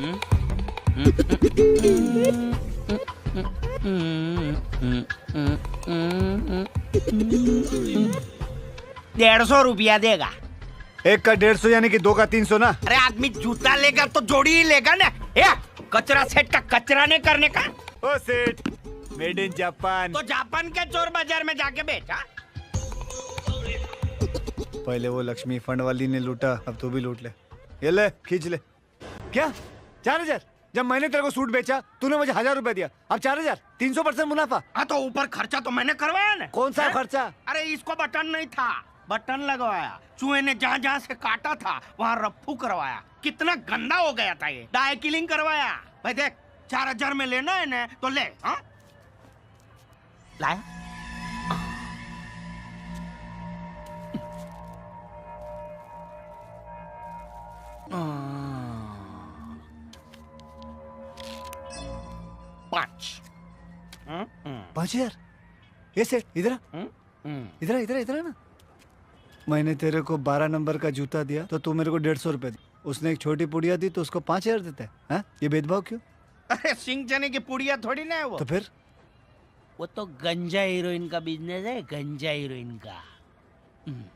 ₹150 देगा। एक का 150 यानी कि दो का 300 ना। अरे आदमी जूता लेगा तो जोड़ी ही लेगा ना। कचरा सेठ का कचरा नहीं करने का। ओ सेठ, मेड इन जापान। तो जापान के चोर बाजार में जाके बेचा। पहले वो लक्ष्मी फंड वाली ने लूटा, अब तू भी लूट ले। ये ले, खींच ले। क्या 4000? जब मैंने तेरे को सूट बेचा तूने मुझे 1000 रुपए दिया, अब 4000, 300% मुनाफा। हाँ तो ऊपर खर्चा तो मैंने करवाया ना। कौन सा खर्चा? अरे इसको बटन नहीं था, बटन लगवाया। चूहे ने जहाँ जहाँ से काटा था वहाँ रफ्फू करवाया। कितना गंदा हो गया था ये। डाई किलिंग करवाया। भाई देख, 4000 में लेना है ना तो ले। हाँ लाया। पाँच। 5000? ये सेठ इधर इधर इधर इधर ना। मैंने तेरे को 12 नंबर का जूता दिया तो तू मेरे को 150 रुपए दी। उसने एक छोटी पुड़िया दी तो उसको 5000 देता है। हाँ? ये भेदभाव क्यों? अरे सिंह चने की पुड़िया थोड़ी ना है वो। तो फिर वो तो गंजा हीरोइन का बिजनेस है, गंजा हीरोइन का।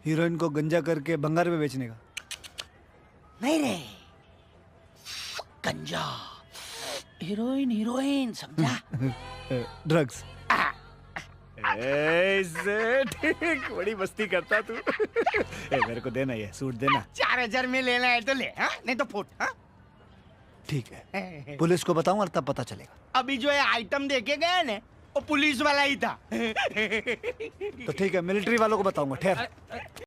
हीरोइन को गंजा करके भंगार में बेचने का? नहीं रे, गंजा हीरोइन, हीरोइन समझा? ड्रग्स। बड़ी मस्ती करता तू। मेरे को देना, ये सूट देना। 4000 में लेना है तो ले। हाँ? नहीं तो फुट। हाँ? ठीक है, पुलिस को बताऊं और तब पता चलेगा। अभी जो है आइटम देके गया ना, वो पुलिस वाला ही था। तो ठीक है, मिलिट्री वालों को बताऊंगा। ठहर।